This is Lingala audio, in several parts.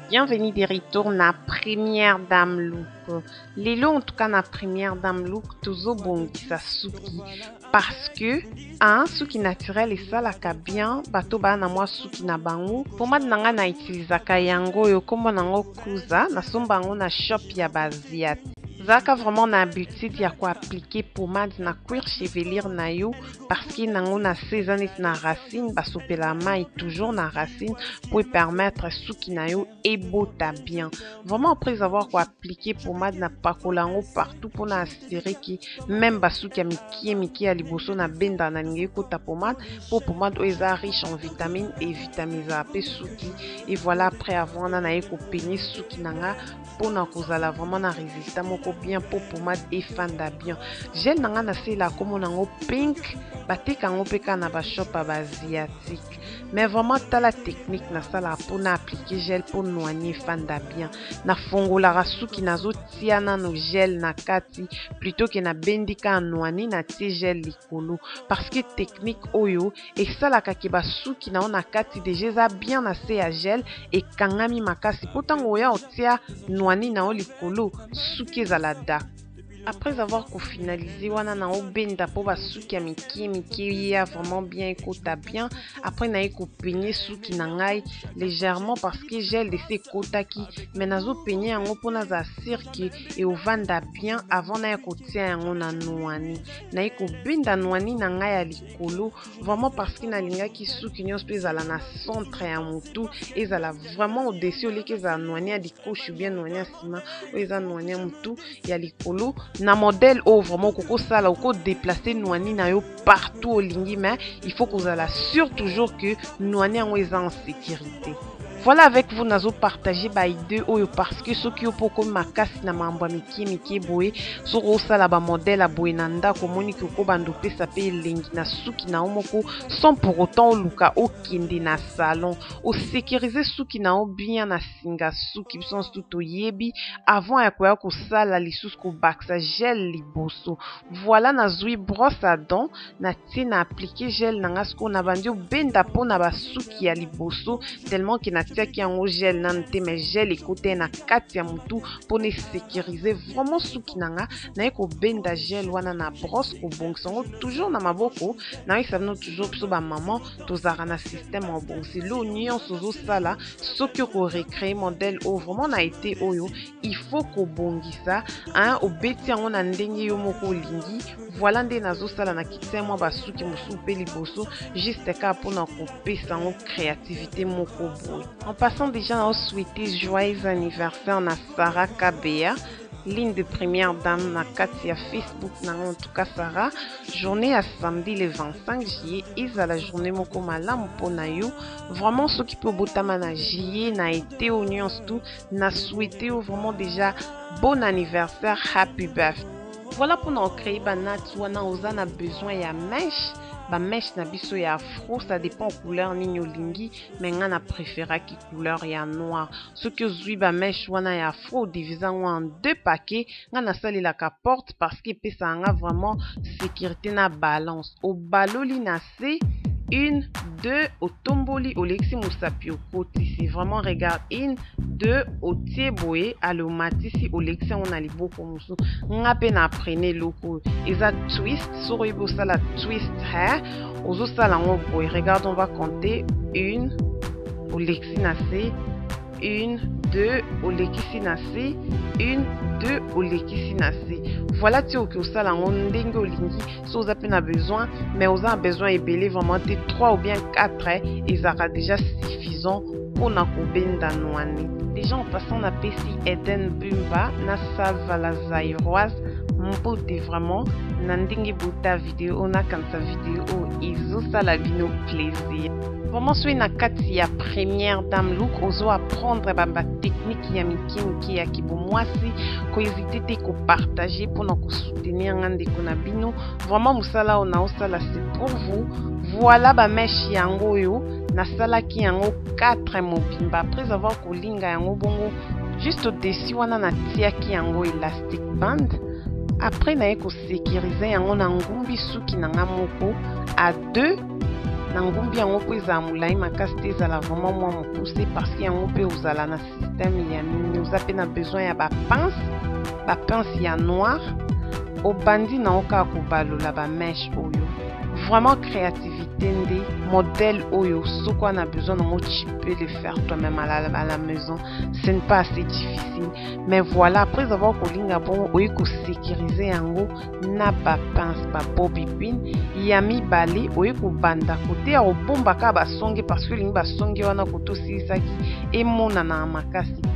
Bienvenue de retour na première dame look. Lelo en tout cas na première dame look tozo bongisa suki parce que suki naturel esalaka bien bato ba na mwa suki na bango. Pomade nanga na utilizaka yango yo kombo nango Kuza na somba yango na shop ya baziat. Zaka vraiment na habitude ya ko appliquer pomade na cuir chevelure na yo parce que nango na 16 ans na racine basopela mai toujours na racine pour permettre suki na yo ebota bien. Vraiment après avoir ko appliquer pomade na pakolango partout pour na assurer que même basuki ya miki ya liboso na benda na lingi ko ta pomade pour pomade eza riche en vitamines et vitamines A pe suki et voilà après avoir na ko peigner suki nanga pour na kozala vraiment na résultat moko bien pour pomade efanda bien. Gel nanga na se la comme nango pink bateka ngo peka na ba shop asiatique. Mais vraiment tala technique na sala pour na appliquer gel pour noigner fanda bien. Na fongola rasuki nazo tia na no gel na kati plutôt que na bendika noani na tie gel likolo parce que technique oyo et sala ka ke basuki na ona kati déjà bien na se ya gel et kangami makasi pourtant oya otia noani na likolo suki ezalada. Après avoir finalisé wana na obenda po basuki ya miki ya vraiment bien ekota bien. Après na ko peigner suki na ngai légèrement parce que gel de ces kotaki mais nazo peigner yango pona za cirque et ovanda bien avant na ko tia yango na noani. Na ko benda noani na ngai ya likolo vraiment parce que na lingaki suki nyos pe ezala na centre ya mutu ezala vraiment au-dessus oleke za noani ya dikoshi bien noani ya sima o eza noani ya mutu ya likolo. Na modèle au vraiment koko sala ou déplacer noani na yo partout au lingi mais il faut que vous allez sûr toujours que noani en est en sécurité. Voilà avec vous nazo partager ba idée oyo parce que ceux qui ont poko makasi na mambo miki boye so ko sala ba modèle a boye nanda ko moni ko bando pesa pe lingi na suki na omoko sans pour autant luka o kindi na salon o sécuriser suki na o bien na singa suki sans tout yebi avant ya ko sala lisusu ko baksa gel liboso. Voilà na zui brosse à dents na tina appliquer gel na ngasko na bandio benda po na ba suki ya liboso tellement que na tiaki yango gel nante mais gel ekote na kati ya mutu pour ne sécuriser vraiment suki nanga na ko benda gel wana na brosse ko bongsango toujours na maboko na savno toujours so ba maman tozara na système en bon c'est l'oignon sozo sala soki ko recréer modèle o vraiment na été oyo il faut ko bongisa au beti yango na ndenge yo moko lingi. Voilà nde nazo sala na kitse moi basuki musu pe liboso juste ka pour na ko pesa ngo créativité moko boy. En passant déjà à souhaiter joyeux anniversaire na Sarah Kabea, ligne de première dame na Katia Facebook na en tout cas Sarah. Journée à samedi le 25 juillet et à la journée moko malamu pona yo. Vraiment ceux qui peut botama na juillet na été oignons tout na souhaité vraiment déjà bon anniversaire, happy birthday. Voilà pour nous créer banat wana oza na besoin ya mèche. Ba mèche na biso ya afro ça dépend couleur nini olingi mais nga na préféra ki couleur ya noir. Ce que zui ba mèche wana ya afro divisant en deux paquets nga na sali la porte parce que pesa nga vraiment sécurité na balance au baloli na se 1 2 au tomboli au lexi musapi au koti c'est vraiment regarde 1 2 au tieboye à le matisi au lexi on a les beaucoup musu nga pe na prene loko eza twist sur ibo sala twist hair ozo sala ngo boy regarde on va compter 1 au lexi na se 1 2 au lexi na se 1 2 au lexi na se. Voilà tu que ça la ndenge olingi so vous avez besoin mais vous avez besoin et belé vraiment 3 ou bien 4 et ça sera déjà suffisant pour na ko benda noani. Déjà en passant na pesi Eden Bumba na salva la zairoise mon pote vraiment nandingi buta vidéo on a quand sa vidéo izo ça la vino plaisir. Vraiment soy na kati ya première dame look ozo apprendre ba technique ya miki ya kibomwasi ko hésiter te ko partager pour na ko soutenir ngande ko na bino vraiment musala ona osala c'est pour vous. Voilà ba mesh yango yo na sala ki yango 4 mobimba après avoir ko linga yango bongo juste au-dessus wana na tia ki yango elastic band. Après na ko sécuriser yango na ngumbi suki na nga moko à 2 na ngumbi yango mpo ezala molai makasi te ezala vraiment mwa mokuse parce que yango mpe ozala na système ya nini oza mpe na besoin ya bapince ya noir obandi nango kaka kobalola bameshe oyo vraiment créativité nde modèle oyo soki wana besoin nango tu peux le faire toi-même à la maison ce n'est pas assez difficile mais voilà après avoir kolinga bon oyi kosécuriser yango na bapince babobi pin ya mibale oyi kobanda kote ya kobomba kaka basonge parce que olingi basonge wana kote osilisaki emonana makasi te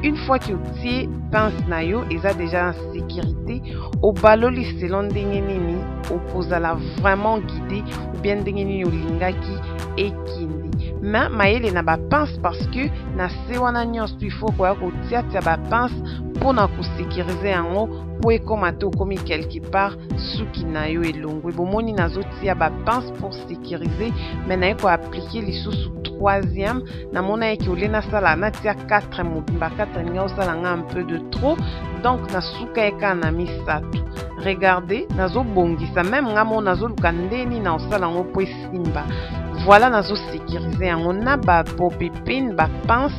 une fois que otie pince na yo eza déjà en sécurité obaloli selon ndenge nini okozala vraiment guidé ou bien ndenge nini olingaki ekindi mais mayele na bapince parce que na se wana nyonso il faut koya kotiatia bapince mpona kosécuriser yango po ekoma te okomi quelque part suki na yo elongwe bomoni nazotia bapince pour sécuriser mais naye koaplike lisusu troisième namona eke ole nasala natia 4 mobimba 4 ninga osala nga un peu de trop donc nasuka eka na misato regardez nazobongisa même nga mo nazoluka ndeni na osala yango po esimba voilà nazosécuriser yango na babobipine bapince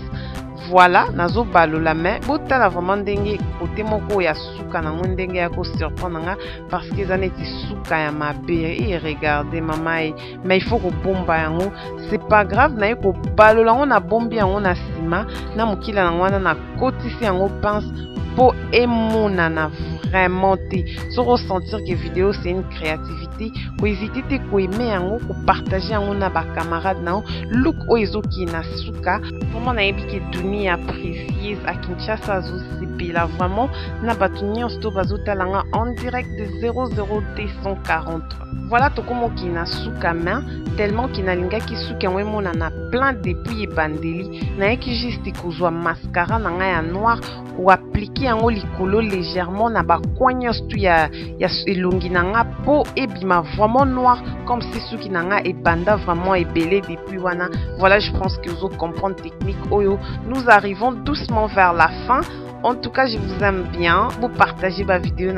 voilà nazobalola mais botala vraiment ndenge kote moko ya suka nango ndenge ya kosurprendre nga parce que eza neti suka ya mabe et regardez mama mais il faut kobomba yango c'est pas grave naye kobalola yango na bombi yango na nsima na mokila nango wana nakotisi yango pince po emonana vraiment te so ressentir que vidéo c'est une créativité ko hésiter te ko aimer yango ko partager yango na ba camarade nao look oyo ezoki na suka vraiment nayebi ke duni apprécier à Kinshasa zo sepela vraiment na bato nyonso to bazotala nga en direct de 00240 voilà tokomoki na suka main tellement kinalingaki suki yango emonana plein depuis ebandeli nayeki juste kozwa mascara na nga ya noir ou appliquer yango likolo légèrement na bacoin nyonso tu ya elongi na nga po ebima vraiment noir comme si suki na nga ebanda vraiment ebele depuis wana voilà je pense que vous comprendre technique oyo nous arrivons doucement vers la fin. En tout cas, je vous aime bien. Vous partagez ma vidéo,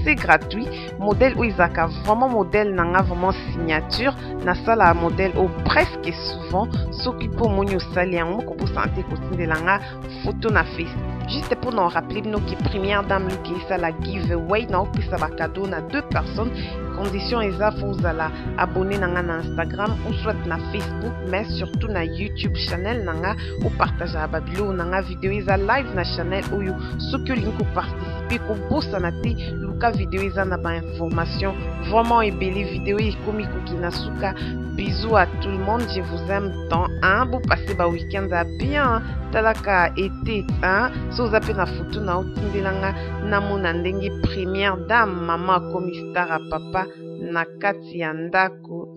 c'est gratuit. Modèle où ils ont vraiment modèle, vraiment signature. Na sala modèle au presque souvent. S'occupe au monio salian, que vous sentez côté de la photo na face. Juste pour nous rappeler, nous qui première dame, qui est ça la giveaway, nous qui ça va cadeau na 2 personnes. Condition exacte, vous allez abonner na Instagram ou soit na Facebook, mais surtout na YouTube channel nanga ou partager la babilo nanga vidéo isa live na channel ou ce que link ou participer ko bossa na te luka vidéo isa na ba information vraiment et belle vidéo et komi kokina suka. Bisous à tout le monde, je vous aime tant hein, vous passez ba week-end à bien talaka été hein, so vous appelez na photo na otindelanga na mona ndenge première dame maman comme star à papa na kati ya ndako.